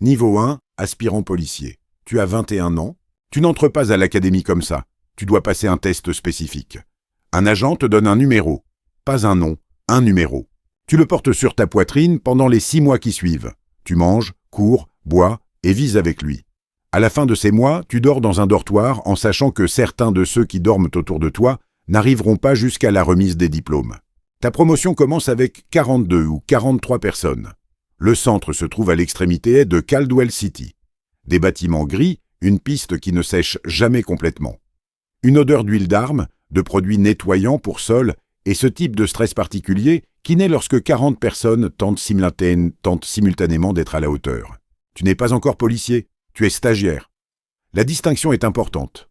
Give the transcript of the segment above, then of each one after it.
Niveau 1, aspirant policier. Tu as 21 ans. Tu n'entres pas à l'académie comme ça. Tu dois passer un test spécifique. Un agent te donne un numéro. Pas un nom, un numéro. Tu le portes sur ta poitrine pendant les 6 mois qui suivent. Tu manges, cours, bois et vis avec lui. À la fin de ces mois, tu dors dans un dortoir en sachant que certains de ceux qui dorment autour de toi n'arriveront pas jusqu'à la remise des diplômes. Ta promotion commence avec 42 ou 43 personnes. Le centre se trouve à l'extrémité de Caldwell City. Des bâtiments gris, une piste qui ne sèche jamais complètement. Une odeur d'huile d'arme, de produits nettoyants pour sol et ce type de stress particulier qui naît lorsque 40 personnes tentent simultanément d'être à la hauteur. Tu n'es pas encore policier, tu es stagiaire. La distinction est importante.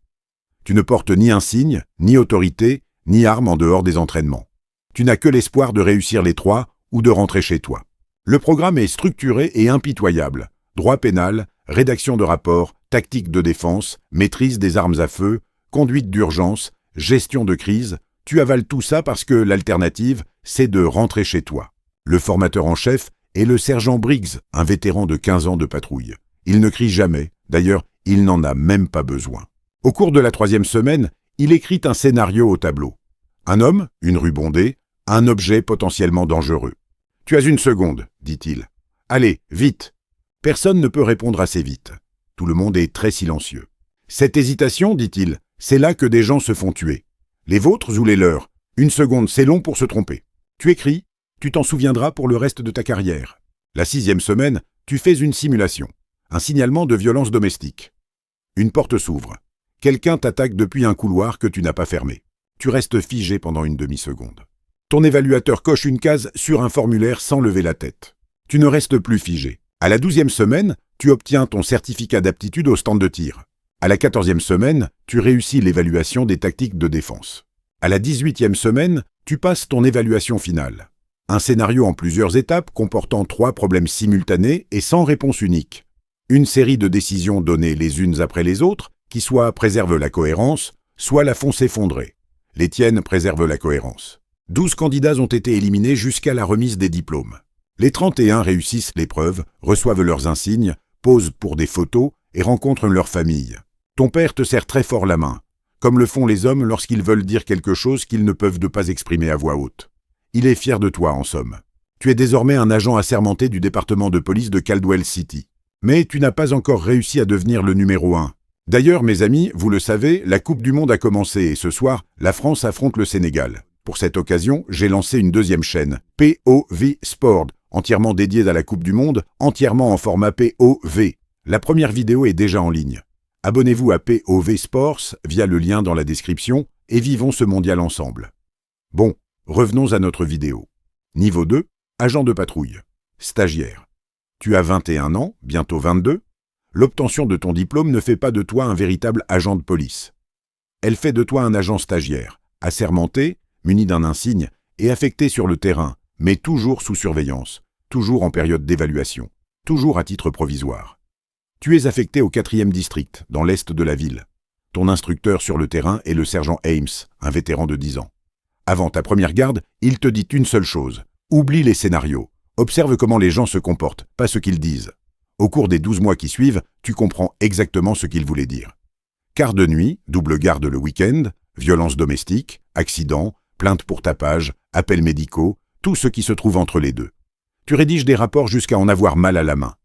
Tu ne portes ni insigne, ni autorité, ni arme en dehors des entraînements. Tu n'as que l'espoir de réussir les 3 ou de rentrer chez toi. Le programme est structuré et impitoyable. Droit pénal, rédaction de rapports, tactique de défense, maîtrise des armes à feu, conduite d'urgence, gestion de crise. Tu avales tout ça parce que l'alternative, c'est de rentrer chez toi. Le formateur en chef est le sergent Briggs, un vétéran de 15 ans de patrouille. Il ne crie jamais, d'ailleurs, il n'en a même pas besoin. Au cours de la 3e semaine, il écrit un scénario au tableau. Un homme, une rue bondée, un objet potentiellement dangereux. « Tu as 1 seconde, dit-il. Allez, vite !» Personne ne peut répondre assez vite. Tout le monde est très silencieux. « Cette hésitation, dit-il, c'est là que des gens se font tuer. Les vôtres ou les leurs? 1 seconde, c'est long pour se tromper. Tu écris, tu t'en souviendras pour le reste de ta carrière. » La 6e semaine, tu fais une simulation. Un signalement de violence domestique. Une porte s'ouvre. Quelqu'un t'attaque depuis un couloir que tu n'as pas fermé. Tu restes figé pendant une demi-seconde. Ton évaluateur coche une case sur un formulaire sans lever la tête. Tu ne restes plus figé. À la 12e semaine, tu obtiens ton certificat d'aptitude au stand de tir. À la 14e semaine, tu réussis l'évaluation des tactiques de défense. À la 18e semaine, tu passes ton évaluation finale. Un scénario en plusieurs étapes comportant 3 problèmes simultanés et sans réponse unique. Une série de décisions données les unes après les autres qui soit préservent la cohérence, soit la font s'effondrer. Les tiennes préservent la cohérence. 12 candidats ont été éliminés jusqu'à la remise des diplômes. Les 31 réussissent l'épreuve, reçoivent leurs insignes, posent pour des photos et rencontrent leur famille. Ton père te serre très fort la main, comme le font les hommes lorsqu'ils veulent dire quelque chose qu'ils ne peuvent pas exprimer à voix haute. Il est fier de toi, en somme. Tu es désormais un agent assermenté du département de police de Caldwell City. Mais tu n'as pas encore réussi à devenir le numéro 1. D'ailleurs, mes amis, vous le savez, la Coupe du Monde a commencé et ce soir, la France affronte le Sénégal. Pour cette occasion, j'ai lancé une 2e chaîne, POV Sport, entièrement dédiée à la Coupe du Monde, entièrement en format POV. La première vidéo est déjà en ligne. Abonnez-vous à POV Sports via le lien dans la description et vivons ce mondial ensemble. Bon, revenons à notre vidéo. Niveau 2, agent de patrouille. Stagiaire. Tu as 21 ans, bientôt 22. L'obtention de ton diplôme ne fait pas de toi un véritable agent de police. Elle fait de toi un agent stagiaire, assermenté, muni d'un insigne et affecté sur le terrain, mais toujours sous surveillance, toujours en période d'évaluation, toujours à titre provisoire. Tu es affecté au 4e district, dans l'est de la ville. Ton instructeur sur le terrain est le sergent Ames, un vétéran de 10 ans. Avant ta première garde, il te dit une seule chose. Oublie les scénarios. Observe comment les gens se comportent, pas ce qu'ils disent. Au cours des 12 mois qui suivent, tu comprends exactement ce qu'il voulait dire. Quart de nuit, double garde le week-end, violence domestique, accident, plainte pour tapage, appels médicaux, tout ce qui se trouve entre les deux. Tu rédiges des rapports jusqu'à en avoir mal à la main.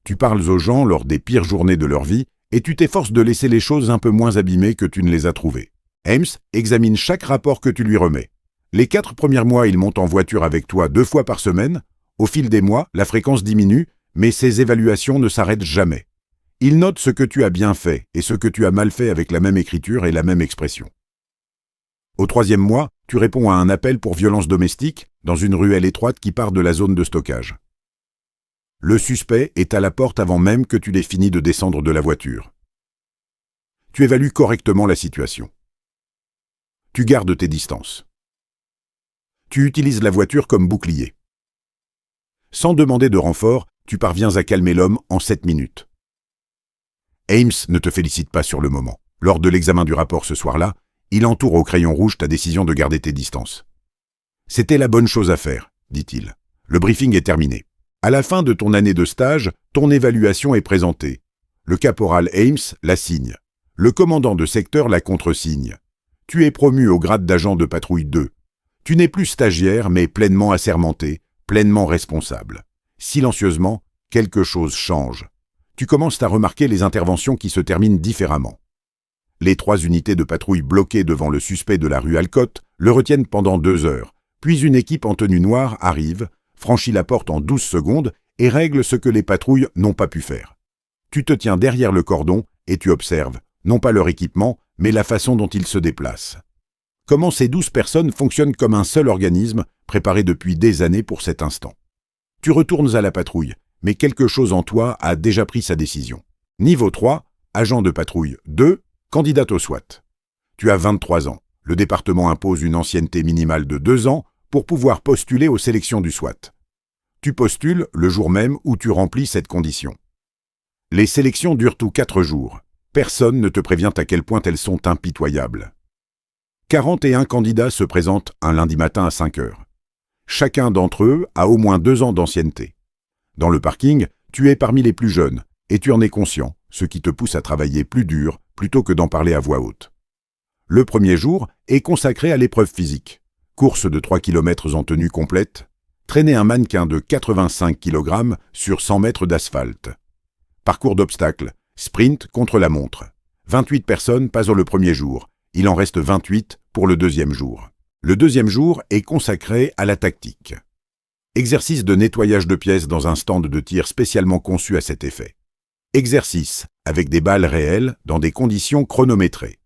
Tu parles aux gens lors des pires journées de leur vie et tu t'efforces de laisser les choses un peu moins abîmées que tu ne les as trouvées. Ames examine chaque rapport que tu lui remets. Les 4 premiers mois, il monte en voiture avec toi 2 fois par semaine. Au fil des mois, la fréquence diminue, mais ses évaluations ne s'arrêtent jamais. Il note ce que tu as bien fait et ce que tu as mal fait avec la même écriture et la même expression. Au 3e mois, tu réponds à un appel pour violence domestique dans une ruelle étroite qui part de la zone de stockage. Le suspect est à la porte avant même que tu l'aies fini de descendre de la voiture. Tu évalues correctement la situation. Tu gardes tes distances. Tu utilises la voiture comme bouclier. Sans demander de renfort, tu parviens à calmer l'homme en 7 minutes. Ames ne te félicite pas sur le moment. Lors de l'examen du rapport ce soir-là, il entoure au crayon rouge ta décision de garder tes distances. « C'était la bonne chose à faire, dit-il. Le briefing est terminé. À la fin de ton année de stage, ton évaluation est présentée. Le caporal Ames la signe. Le commandant de secteur la contresigne. Tu es promu au grade d'agent de patrouille 2. Tu n'es plus stagiaire, mais pleinement assermenté, pleinement responsable. Silencieusement, quelque chose change. Tu commences à remarquer les interventions qui se terminent différemment. Les 3 unités de patrouille bloquées devant le suspect de la rue Alcotte le retiennent pendant 2 heures, puis une équipe en tenue noire arrive, franchit la porte en 12 secondes et règle ce que les patrouilles n'ont pas pu faire. Tu te tiens derrière le cordon et tu observes, non pas leur équipement, mais la façon dont ils se déplacent. Comment ces 12 personnes fonctionnent comme un seul organisme, préparé depuis des années pour cet instant. Tu retournes à la patrouille, mais quelque chose en toi a déjà pris sa décision. Niveau 3, agent de patrouille 2, candidate au SWAT. Tu as 23 ans. Le département impose une ancienneté minimale de 2 ans pour pouvoir postuler aux sélections du SWAT. Tu postules le jour même où tu remplis cette condition. Les sélections durent tous 4 jours. Personne ne te prévient à quel point elles sont impitoyables. 41 candidats se présentent un lundi matin à 5 heures. Chacun d'entre eux a au moins 2 ans d'ancienneté. Dans le parking, tu es parmi les plus jeunes, et tu en es conscient, ce qui te pousse à travailler plus dur plutôt que d'en parler à voix haute. Le premier jour est consacré à l'épreuve physique. Course de 3 km en tenue complète, traîner un mannequin de 85 kg sur 100 mètres d'asphalte. Parcours d'obstacles, sprint contre la montre. 28 personnes passent le premier jour, il en reste 28 pour le deuxième jour. Le deuxième jour est consacré à la tactique. Exercice de nettoyage de pièces dans un stand de tir spécialement conçu à cet effet. Exercice avec des balles réelles dans des conditions chronométrées.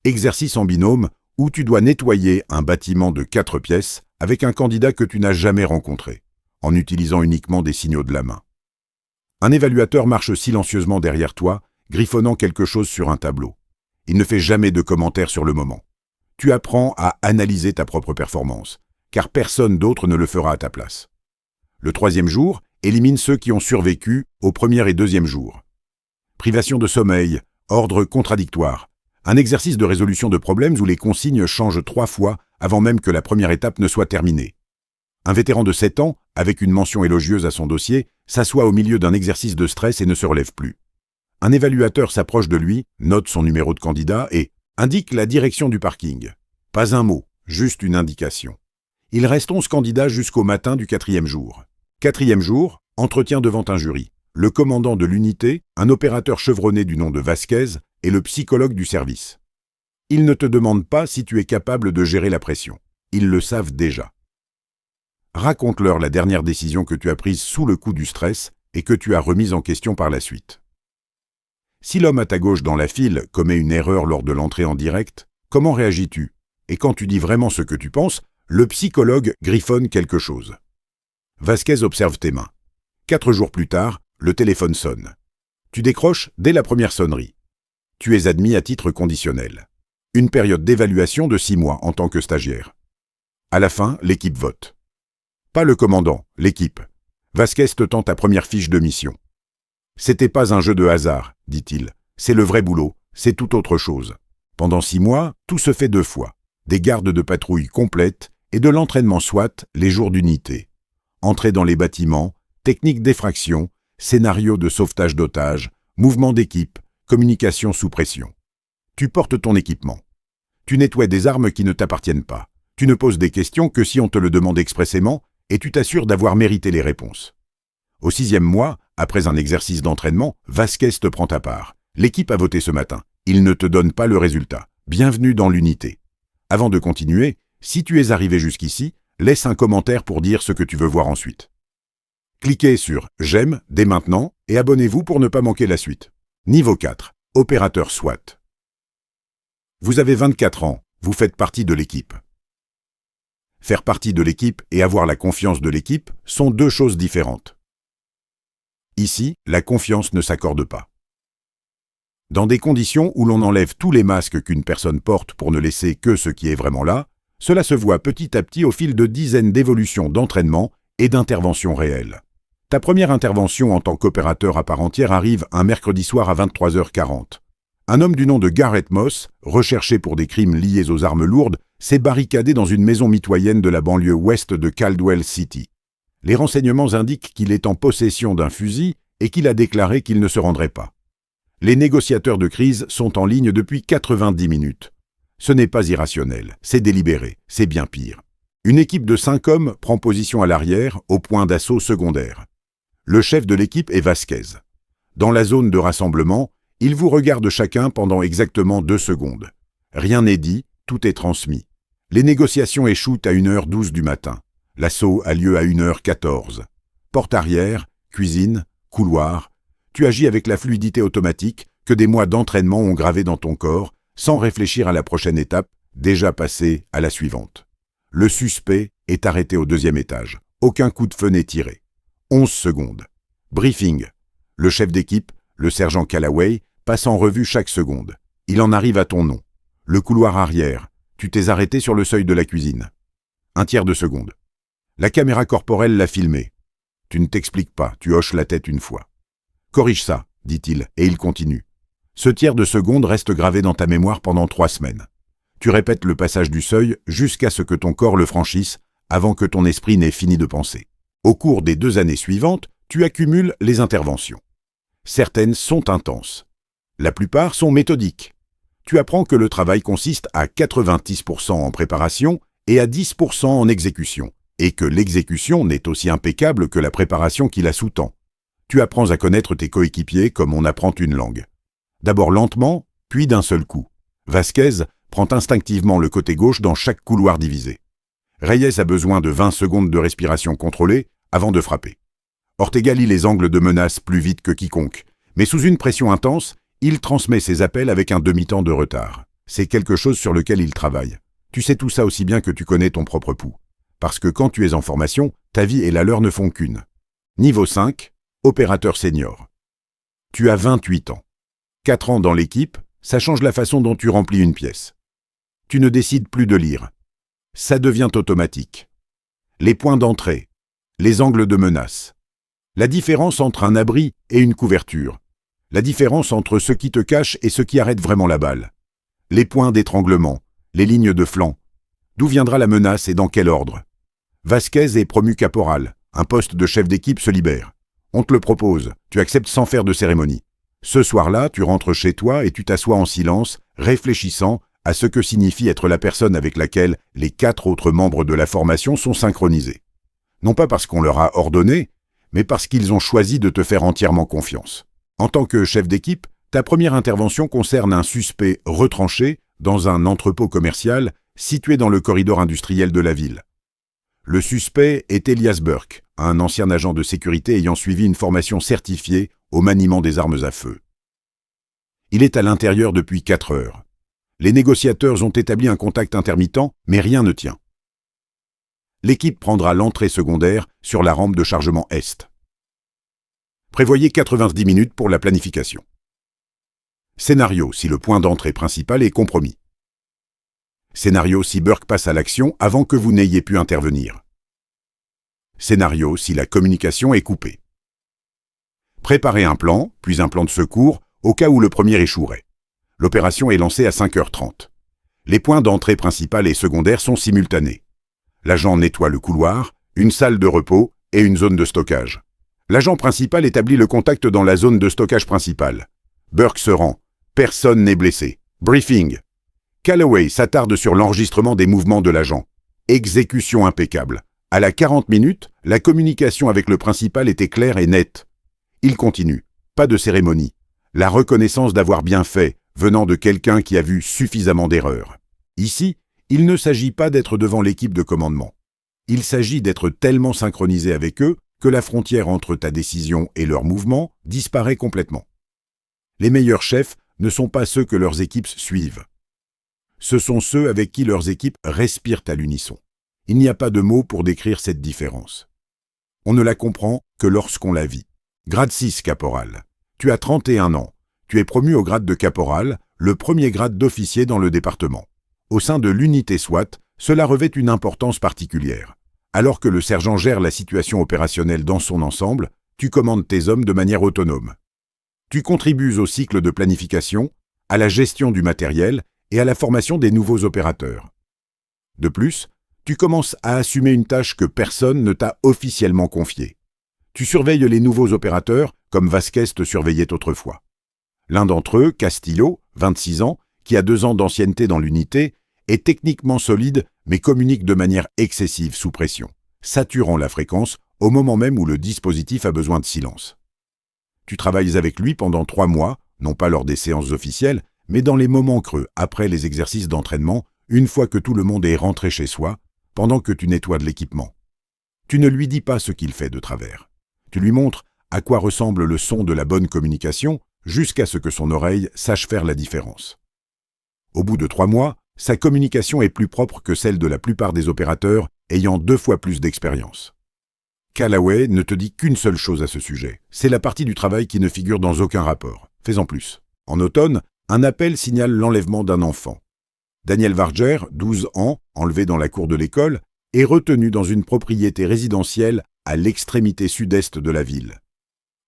Exercice en binôme où tu dois nettoyer un bâtiment de 4 pièces avec un candidat que tu n'as jamais rencontré, en utilisant uniquement des signaux de la main. Un évaluateur marche silencieusement derrière toi, griffonnant quelque chose sur un tableau. Il ne fait jamais de commentaires sur le moment. Tu apprends à analyser ta propre performance, car personne d'autre ne le fera à ta place. Le troisième jour élimine ceux qui ont survécu au premier et deuxième jour. Privation de sommeil, ordre contradictoire, un exercice de résolution de problèmes où les consignes changent 3 fois avant même que la première étape ne soit terminée. Un vétéran de 7 ans, avec une mention élogieuse à son dossier, s'assoit au milieu d'un exercice de stress et ne se relève plus. Un évaluateur s'approche de lui, note son numéro de candidat et indique la direction du parking. Pas un mot, juste une indication. Il reste 11 candidats jusqu'au matin du 4e jour. 4e jour, entretien devant un jury. Le commandant de l'unité, un opérateur chevronné du nom de Vasquez, et le psychologue du service. Ils ne te demandent pas si tu es capable de gérer la pression. Ils le savent déjà. Raconte-leur la dernière décision que tu as prise sous le coup du stress et que tu as remise en question par la suite. Si l'homme à ta gauche dans la file commet une erreur lors de l'entrée en direct, comment réagis-tu? Et quand tu dis vraiment ce que tu penses, le psychologue griffonne quelque chose. Vasquez observe tes mains. 4 jours plus tard, le téléphone sonne. Tu décroches dès la première sonnerie. Tu es admis à titre conditionnel. Une période d'évaluation de 6 mois en tant que stagiaire. À la fin, l'équipe vote. Pas le commandant, l'équipe. Vasquez te tend ta première fiche de mission. C'était pas un jeu de hasard, dit-il. C'est le vrai boulot, c'est tout autre chose. Pendant 6 mois, tout se fait 2 fois. Des gardes de patrouille complètes et de l'entraînement SWAT les jours d'unité. Entrée dans les bâtiments, technique d'effraction, scénario de sauvetage d'otages, mouvement d'équipe, communication sous pression. Tu portes ton équipement. Tu nettoies des armes qui ne t'appartiennent pas. Tu ne poses des questions que si on te le demande expressément et tu t'assures d'avoir mérité les réponses. Au 6e mois, après un exercice d'entraînement, Vasquez te prend à part. L'équipe a voté ce matin. Il ne te donne pas le résultat. Bienvenue dans l'unité. Avant de continuer, si tu es arrivé jusqu'ici, laisse un commentaire pour dire ce que tu veux voir ensuite. Cliquez sur « J'aime » dès maintenant et abonnez-vous pour ne pas manquer la suite. Niveau 4. Opérateur SWAT. Vous avez 24 ans, vous faites partie de l'équipe. Faire partie de l'équipe et avoir la confiance de l'équipe sont 2 choses différentes. Ici, la confiance ne s'accorde pas. Dans des conditions où l'on enlève tous les masques qu'une personne porte pour ne laisser que ce qui est vraiment là, cela se voit petit à petit au fil de dizaines d'évolutions d'entraînement et d'interventions réelles. Ta première intervention en tant qu'opérateur à part entière arrive un mercredi soir à 23h40. Un homme du nom de Garrett Moss, recherché pour des crimes liés aux armes lourdes, s'est barricadé dans une maison mitoyenne de la banlieue ouest de Caldwell City. Les renseignements indiquent qu'il est en possession d'un fusil et qu'il a déclaré qu'il ne se rendrait pas. Les négociateurs de crise sont en ligne depuis 90 minutes. Ce n'est pas irrationnel, c'est délibéré, c'est bien pire. Une équipe de 5 hommes prend position à l'arrière, au point d'assaut secondaire. Le chef de l'équipe est Vasquez. Dans la zone de rassemblement, il vous regarde chacun pendant exactement 2 secondes. Rien n'est dit, tout est transmis. Les négociations échouent à 1h12 du matin. L'assaut a lieu à 1h14. Porte arrière, cuisine, couloir. Tu agis avec la fluidité automatique que des mois d'entraînement ont gravée dans ton corps, sans réfléchir à la prochaine étape, déjà passée à la suivante. Le suspect est arrêté au 2e étage. Aucun coup de feu n'est tiré. 11 secondes. Briefing. Le chef d'équipe, le sergent Callaway, passe en revue chaque seconde. Il en arrive à ton nom. Le couloir arrière. Tu t'es arrêté sur le seuil de la cuisine. 1/3 de seconde. La caméra corporelle l'a filmé. Tu ne t'expliques pas, tu hoches la tête une fois. Corrige ça, dit-il, et il continue. Ce tiers de seconde reste gravé dans ta mémoire pendant 3 semaines. Tu répètes le passage du seuil jusqu'à ce que ton corps le franchisse, avant que ton esprit n'ait fini de penser. Au cours des 2 années suivantes, tu accumules les interventions. Certaines sont intenses. La plupart sont méthodiques. Tu apprends que le travail consiste à 90% en préparation et à 10% en exécution, et que l'exécution n'est aussi impeccable que la préparation qui la sous-tend. Tu apprends à connaître tes coéquipiers comme on apprend une langue. D'abord lentement, puis d'un seul coup. Vasquez prend instinctivement le côté gauche dans chaque couloir divisé. Reyes a besoin de 20 secondes de respiration contrôlée avant de frapper. Ortega lit les angles de menace plus vite que quiconque, mais sous une pression intense, il transmet ses appels avec un demi-temps de retard. C'est quelque chose sur lequel il travaille. Tu sais tout ça aussi bien que tu connais ton propre pouls. Parce que quand tu es en formation, ta vie et la leur ne font qu'une. Niveau 5, opérateur senior. Tu as 28 ans. 4 ans dans l'équipe, ça change la façon dont tu remplis une pièce. Tu ne décides plus de lire. Ça devient automatique. Les points d'entrée, les angles de menace. La différence entre un abri et une couverture. La différence entre ce qui te cache et ce qui arrête vraiment la balle. Les points d'étranglement, les lignes de flanc. D'où viendra la menace et dans quel ordre? Vasquez est promu caporal. Un poste de chef d'équipe se libère. On te le propose. Tu acceptes sans faire de cérémonie. Ce soir-là, tu rentres chez toi et tu t'assois en silence, réfléchissant à ce que signifie être la personne avec laquelle les 4 autres membres de la formation sont synchronisés. Non pas parce qu'on leur a ordonné, mais parce qu'ils ont choisi de te faire entièrement confiance. En tant que chef d'équipe, ta première intervention concerne un suspect retranché dans un entrepôt commercial situé dans le corridor industriel de la ville. Le suspect est Elias Burke, un ancien agent de sécurité ayant suivi une formation certifiée au maniement des armes à feu. Il est à l'intérieur depuis 4 heures. Les négociateurs ont établi un contact intermittent, mais rien ne tient. L'équipe prendra l'entrée secondaire sur la rampe de chargement Est. Prévoyez 90 minutes pour la planification. Scénario si le point d'entrée principal est compromis. Scénario si Burke passe à l'action avant que vous n'ayez pu intervenir. Scénario si la communication est coupée. Préparez un plan, puis un plan de secours, au cas où le premier échouerait. L'opération est lancée à 5h30. Les points d'entrée principal et secondaire sont simultanés. L'agent nettoie le couloir, une salle de repos et une zone de stockage. L'agent principal établit le contact dans la zone de stockage principale. Burke se rend. Personne n'est blessé. Briefing. Callaway s'attarde sur l'enregistrement des mouvements de l'agent. Exécution impeccable. À la 40 minutes, la communication avec le principal était claire et nette. Il continue. Pas de cérémonie. La reconnaissance d'avoir bien fait, venant de quelqu'un qui a vu suffisamment d'erreurs. Ici, il ne s'agit pas d'être devant l'équipe de commandement. Il s'agit d'être tellement synchronisé avec eux que la frontière entre ta décision et leurs mouvements disparaît complètement. Les meilleurs chefs ne sont pas ceux que leurs équipes suivent. Ce sont ceux avec qui leurs équipes respirent à l'unisson. Il n'y a pas de mots pour décrire cette différence. On ne la comprend que lorsqu'on la vit. Grade 6, caporal. Tu as 31 ans. Tu es promu au grade de caporal, le premier grade d'officier dans le département. Au sein de l'unité SWAT, cela revêt une importance particulière. Alors que le sergent gère la situation opérationnelle dans son ensemble, tu commandes tes hommes de manière autonome. Tu contribues au cycle de planification, à la gestion du matériel et à la formation des nouveaux opérateurs. De plus, Tu commences à assumer une tâche que personne ne t'a officiellement confiée. Tu surveilles les nouveaux opérateurs comme Vasquez te surveillait autrefois. L'un d'entre eux, Castillo, 26 ans, qui a 2 ans d'ancienneté dans l'unité, est techniquement solide mais communique de manière excessive sous pression, saturant la fréquence au moment même où le dispositif a besoin de silence. Tu travailles avec lui pendant 3 mois, non pas lors des séances officielles, mais dans les moments creux, après les exercices d'entraînement, une fois que tout le monde est rentré chez soi, pendant que tu nettoies de l'équipement. Tu ne lui dis pas ce qu'il fait de travers. Tu lui montres à quoi ressemble le son de la bonne communication jusqu'à ce que son oreille sache faire la différence. Au bout de 3 mois, sa communication est plus propre que celle de la plupart des opérateurs ayant 2 fois plus d'expérience. Callaway ne te dit qu'une seule chose à ce sujet. C'est la partie du travail qui ne figure dans aucun rapport. Fais-en plus. En automne, un appel signale l'enlèvement d'un enfant. Daniel Varger, 12 ans, enlevé dans la cour de l'école, est retenu dans une propriété résidentielle à l'extrémité sud-est de la ville.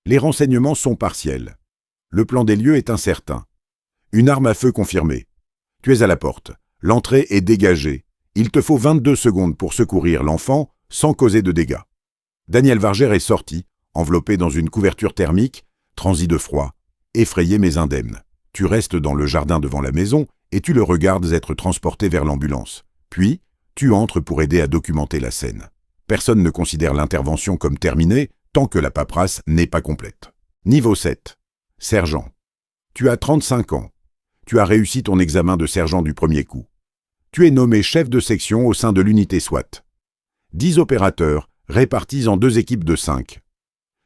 Les renseignements sont partiels. Le plan des lieux est incertain. Une arme à feu confirmée. Tu es à la porte. L'entrée est dégagée. Il te faut 22 secondes pour secourir l'enfant sans causer de dégâts. Daniel Varger est sorti, enveloppé dans une couverture thermique, transi de froid, effrayé mais indemne. Tu restes dans le jardin devant la maison et tu le regardes être transporté vers l'ambulance. Puis, tu entres pour aider à documenter la scène. Personne ne considère l'intervention comme terminée tant que la paperasse n'est pas complète. Niveau 7. Sergent. Tu as 35 ans. Tu as réussi ton examen de sergent du premier coup. Tu es nommé chef de section au sein de l'unité SWAT. 10 opérateurs répartis en 2 équipes de 5.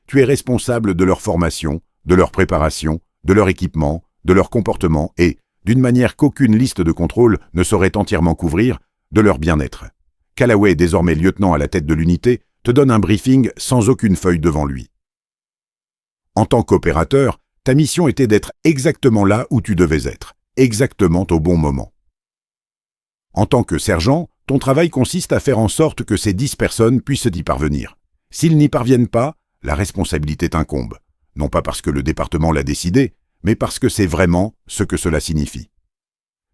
Tu es responsable de leur formation, de leur préparation, de leur équipement, de leur comportement et, d'une manière qu'aucune liste de contrôle ne saurait entièrement couvrir, de leur bien-être. Callaway, désormais lieutenant à la tête de l'unité, te donne un briefing sans aucune feuille devant lui. En tant qu'opérateur, ta mission était d'être exactement là où tu devais être, exactement au bon moment. En tant que sergent, ton travail consiste à faire en sorte que ces 10 personnes puissent y parvenir. S'ils n'y parviennent pas, la responsabilité t'incombe, non pas parce que le département l'a décidé, mais parce que c'est vraiment ce que cela signifie.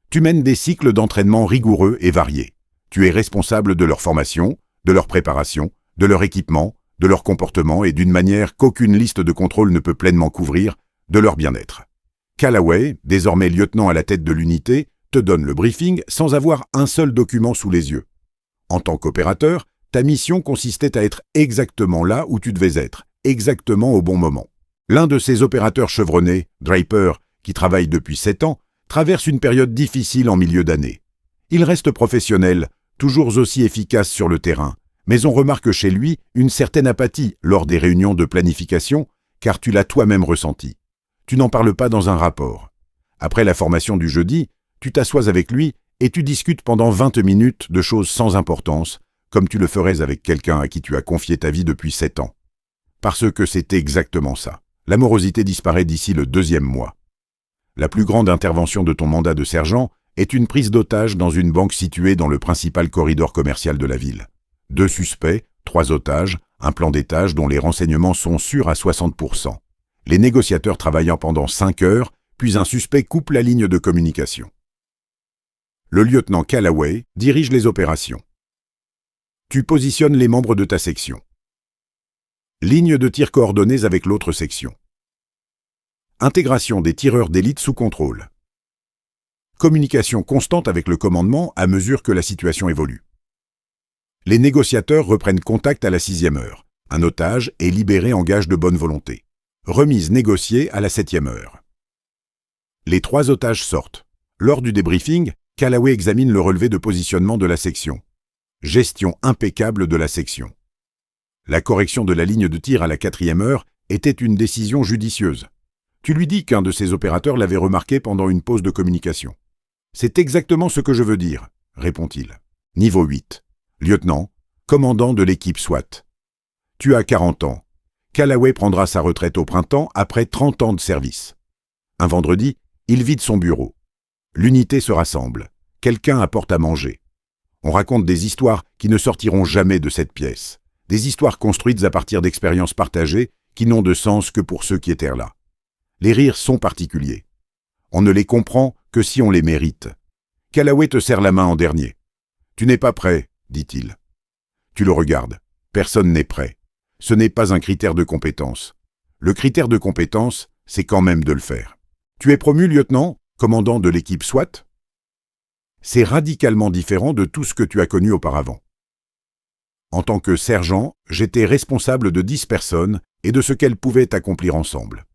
Tu mènes des cycles d'entraînement rigoureux et variés. Tu es responsable de leur formation, de leur préparation, de leur équipement, de leur comportement et d'une manière qu'aucune liste de contrôle ne peut pleinement couvrir, de leur bien-être. Callaway, désormais lieutenant à la tête de l'unité, te donne le briefing sans avoir un seul document sous les yeux. En tant qu'opérateur, ta mission consistait à être exactement là où tu devais être, exactement au bon moment. L'un de ces opérateurs chevronnés, Draper, qui travaille depuis 7 ans, traverse une période difficile en milieu d'année. Il reste professionnel, toujours aussi efficace sur le terrain, mais on remarque chez lui une certaine apathie lors des réunions de planification, car tu l'as toi-même ressenti. Tu n'en parles pas dans un rapport. Après la formation du jeudi, tu t'assois avec lui et tu discutes pendant 20 minutes de choses sans importance, comme tu le ferais avec quelqu'un à qui tu as confié ta vie depuis 7 ans. Parce que c'est exactement ça. L'amorosité disparaît d'ici le 2e mois. La plus grande intervention de ton mandat de sergent est une prise d'otage dans une banque située dans le principal corridor commercial de la ville. 2 suspects, 3 otages, un plan d'étage dont les renseignements sont sûrs à 60%. Les négociateurs travaillant pendant 5 heures, puis un suspect coupe la ligne de communication. Le lieutenant Callaway dirige les opérations. Tu positionnes les membres de ta section. Ligne de tir coordonnées avec l'autre section. Intégration des tireurs d'élite sous contrôle. Communication constante avec le commandement à mesure que la situation évolue. Les négociateurs reprennent contact à la 6e heure. Un otage est libéré en gage de bonne volonté. Remise négociée à la 7e heure. Les 3 otages sortent. Lors du débriefing, Callaway examine le relevé de positionnement de la section. Gestion impeccable de la section. La correction de la ligne de tir à la 4e heure était une décision judicieuse. Tu lui dis qu'un de ses opérateurs l'avait remarqué pendant une pause de communication. « C'est exactement ce que je veux dire », répond-il. Niveau 8. Lieutenant, commandant de l'équipe SWAT. Tu as 40 ans. Callaway prendra sa retraite au printemps après 30 ans de service. Un vendredi, il vide son bureau. L'unité se rassemble. Quelqu'un apporte à manger. On raconte des histoires qui ne sortiront jamais de cette pièce. Des histoires construites à partir d'expériences partagées qui n'ont de sens que pour ceux qui étaient là. Les rires sont particuliers. On ne les comprend que si on les mérite. Callaway te serre la main en dernier. Tu n'es pas prêt, dit-il. Tu le regardes. Personne n'est prêt. Ce n'est pas un critère de compétence. Le critère de compétence, c'est quand même de le faire. Tu es promu lieutenant, commandant de l'équipe SWAT? C'est radicalement différent de tout ce que tu as connu auparavant. En tant que sergent, j'étais responsable de 10 personnes et de ce qu'elles pouvaient accomplir ensemble.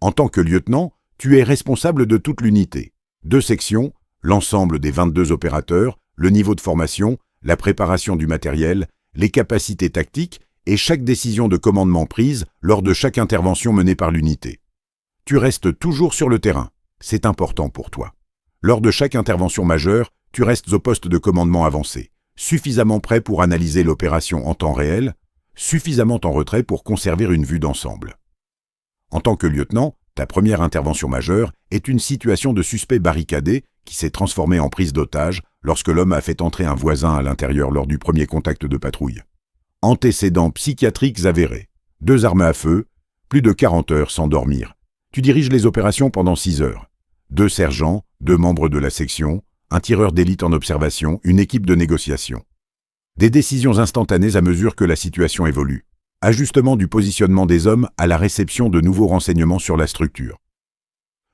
En tant que lieutenant, tu es responsable de toute l'unité. 2 sections, l'ensemble des 22 opérateurs, le niveau de formation, la préparation du matériel, les capacités tactiques et chaque décision de commandement prise lors de chaque intervention menée par l'unité. Tu restes toujours sur le terrain. C'est important pour toi. Lors de chaque intervention majeure, tu restes au poste de commandement avancé, suffisamment prêt pour analyser l'opération en temps réel, suffisamment en retrait pour conserver une vue d'ensemble. En tant que lieutenant, ta première intervention majeure est une situation de suspect barricadé qui s'est transformée en prise d'otage lorsque l'homme a fait entrer un voisin à l'intérieur lors du premier contact de patrouille. Antécédents psychiatriques avérés, 2 armes à feu, plus de 40 heures sans dormir. Tu diriges les opérations pendant 6 heures. 2 sergents, 2 membres de la section, un tireur d'élite en observation, une équipe de négociation. Des décisions instantanées à mesure que la situation évolue. Ajustement du positionnement des hommes à la réception de nouveaux renseignements sur la structure.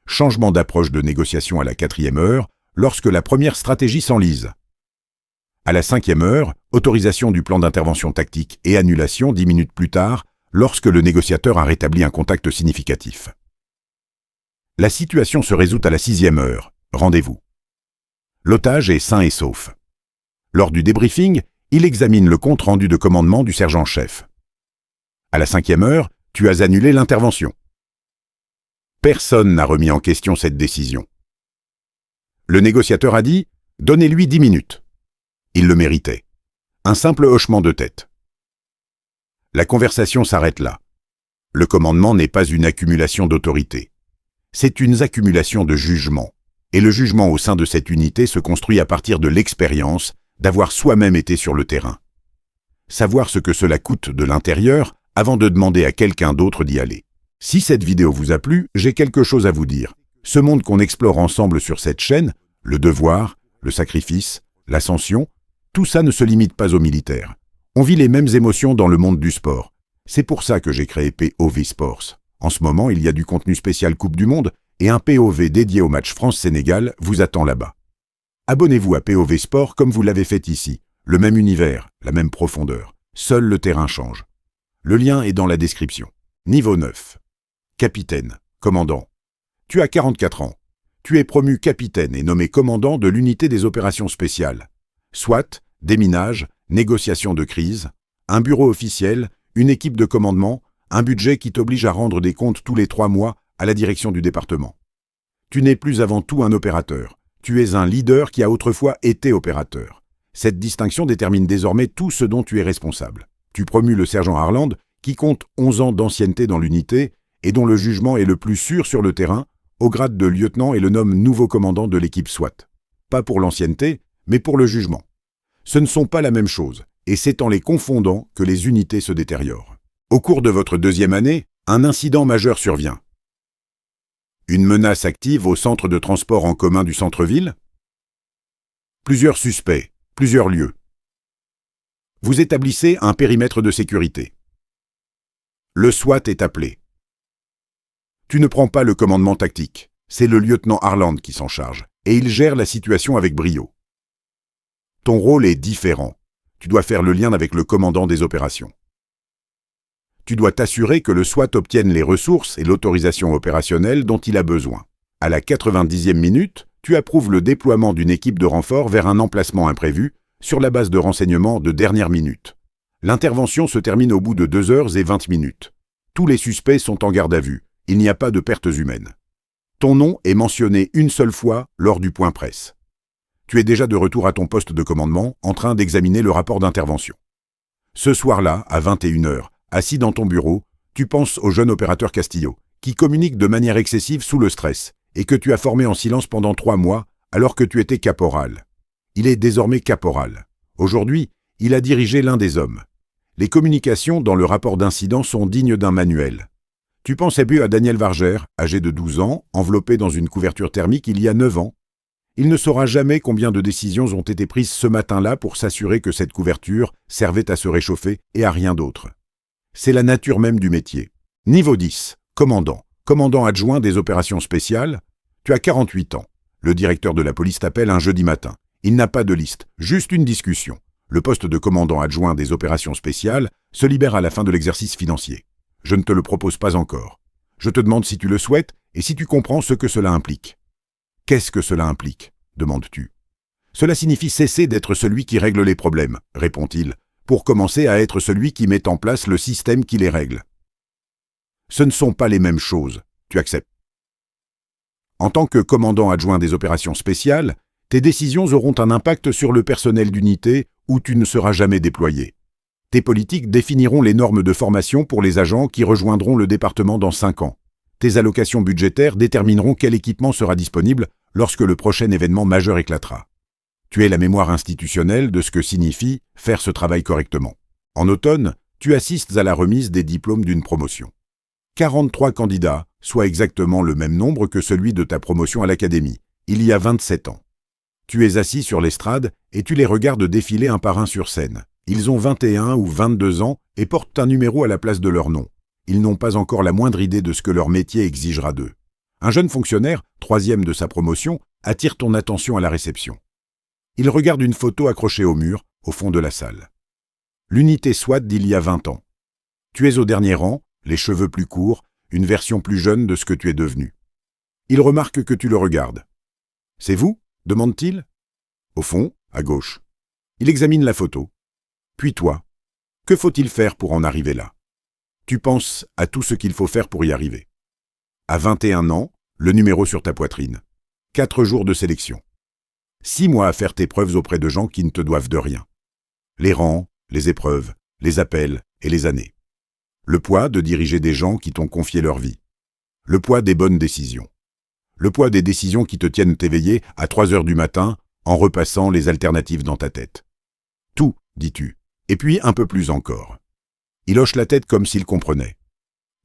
Changement d'approche de négociation à la 4e heure, lorsque la première stratégie s'enlise. À la 5e heure, autorisation du plan d'intervention tactique et annulation 10 minutes plus tard, lorsque le négociateur a rétabli un contact significatif. La situation se résout à la 6e heure, rendez-vous. L'otage est sain et sauf. Lors du débriefing, il examine le compte-rendu de commandement du sergent-chef. À la 5e heure, tu as annulé l'intervention. Personne n'a remis en question cette décision. Le négociateur a dit « Donnez-lui 10 minutes ». Il le méritait. Un simple hochement de tête. La conversation s'arrête là. Le commandement n'est pas une accumulation d'autorité. C'est une accumulation de jugement. Et le jugement au sein de cette unité se construit à partir de l'expérience d'avoir soi-même été sur le terrain. Savoir ce que cela coûte de l'intérieur avant de demander à quelqu'un d'autre d'y aller. Si cette vidéo vous a plu, j'ai quelque chose à vous dire. Ce monde qu'on explore ensemble sur cette chaîne, le devoir, le sacrifice, l'ascension, tout ça ne se limite pas aux militaires. On vit les mêmes émotions dans le monde du sport. C'est pour ça que j'ai créé POV Sports. En ce moment, il y a du contenu spécial Coupe du Monde et un POV dédié au match France-Sénégal vous attend là-bas. Abonnez-vous à POV Sport comme vous l'avez fait ici. Le même univers, la même profondeur. Seul le terrain change. Le lien est dans la description. Niveau 9. Capitaine, commandant. Tu as 44 ans. Tu es promu capitaine et nommé commandant de l'unité des opérations spéciales. SWAT, déminage, négociation de crise, un bureau officiel, une équipe de commandement, un budget qui t'oblige à rendre des comptes tous les 3 mois à la direction du département. Tu n'es plus avant tout un opérateur. Tu es un leader qui a autrefois été opérateur. Cette distinction détermine désormais tout ce dont tu es responsable. Tu promus le sergent Harland, qui compte 11 ans d'ancienneté dans l'unité et dont le jugement est le plus sûr sur le terrain, au grade de lieutenant et le nomme nouveau commandant de l'équipe SWAT. Pas pour l'ancienneté, mais pour le jugement. Ce ne sont pas la même chose, et c'est en les confondant que les unités se détériorent. Au cours de votre 2e année, un incident majeur survient. Une menace active au centre de transport en commun du centre-ville. Plusieurs suspects, plusieurs lieux. Vous établissez un périmètre de sécurité. Le SWAT est appelé. Tu ne prends pas le commandement tactique, c'est le lieutenant Harland qui s'en charge, et il gère la situation avec brio. Ton rôle est différent. Tu dois faire le lien avec le commandant des opérations. Tu dois t'assurer que le SWAT obtienne les ressources et l'autorisation opérationnelle dont il a besoin. À la 90e minute, tu approuves le déploiement d'une équipe de renfort vers un emplacement imprévu sur la base de renseignements de dernière minute. L'intervention se termine au bout de 2 heures et 20 minutes. Tous les suspects sont en garde à vue. Il n'y a pas de pertes humaines. Ton nom est mentionné une seule fois lors du point presse. Tu es déjà de retour à ton poste de commandement, en train d'examiner le rapport d'intervention. Ce soir-là, à 21 heures, assis dans ton bureau, tu penses au jeune opérateur Castillo, qui communique de manière excessive sous le stress, et que tu as formé en silence pendant 3 mois, alors que tu étais caporal. Il est désormais caporal. Aujourd'hui, il a dirigé l'un des hommes. Les communications dans le rapport d'incident sont dignes d'un manuel. Tu pensais plus à Daniel Vargère, âgé de 12 ans, enveloppé dans une couverture thermique il y a 9 ans. Il ne saura jamais combien de décisions ont été prises ce matin-là pour s'assurer que cette couverture servait à se réchauffer et à rien d'autre. C'est la nature même du métier. Niveau 10, commandant. Commandant adjoint des opérations spéciales. Tu as 48 ans. Le directeur de la police t'appelle un jeudi matin. Il n'a pas de liste, juste une discussion. Le poste de commandant adjoint des opérations spéciales se libère à la fin de l'exercice financier. Je ne te le propose pas encore. Je te demande si tu le souhaites et si tu comprends ce que cela implique. Qu'est-ce que cela implique ? Demandes-tu. Cela signifie cesser d'être celui qui règle les problèmes, répond-il, pour commencer à être celui qui met en place le système qui les règle. Ce ne sont pas les mêmes choses, tu acceptes. En tant que commandant adjoint des opérations spéciales, tes décisions auront un impact sur le personnel d'unité où tu ne seras jamais déployé. Tes politiques définiront les normes de formation pour les agents qui rejoindront le département dans 5 ans. Tes allocations budgétaires détermineront quel équipement sera disponible lorsque le prochain événement majeur éclatera. Tu es la mémoire institutionnelle de ce que signifie faire ce travail correctement. En automne, tu assistes à la remise des diplômes d'une promotion. 43 candidats, soit exactement le même nombre que celui de ta promotion à l'académie, il y a 27 ans. Tu es assis sur l'estrade et tu les regardes défiler un par un sur scène. Ils ont 21 ou 22 ans et portent un numéro à la place de leur nom. Ils n'ont pas encore la moindre idée de ce que leur métier exigera d'eux. Un jeune fonctionnaire, 3e de sa promotion, attire ton attention à la réception. Il regarde une photo accrochée au mur, au fond de la salle. L'unité SWAT d'il y a 20 ans. Tu es au dernier rang, les cheveux plus courts, une version plus jeune de ce que tu es devenu. Il remarque que tu le regardes. « C'est vous ?» demande-t-il. Au fond, à gauche. Il examine la photo. Puis toi, que faut-il faire pour en arriver là ? Tu penses à tout ce qu'il faut faire pour y arriver. À 21 ans, le numéro sur ta poitrine. 4 jours de sélection. 6 mois à faire tes preuves auprès de gens qui ne te doivent de rien. Les rangs, les épreuves, les appels et les années. Le poids de diriger des gens qui t'ont confié leur vie. Le poids des bonnes décisions. Le poids des décisions qui te tiennent éveillé à 3 heures du matin en repassant les alternatives dans ta tête. Tout, dis-tu, et puis un peu plus encore. Il hoche la tête comme s'il comprenait.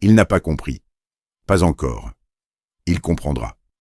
Il n'a pas compris. Pas encore. Il comprendra.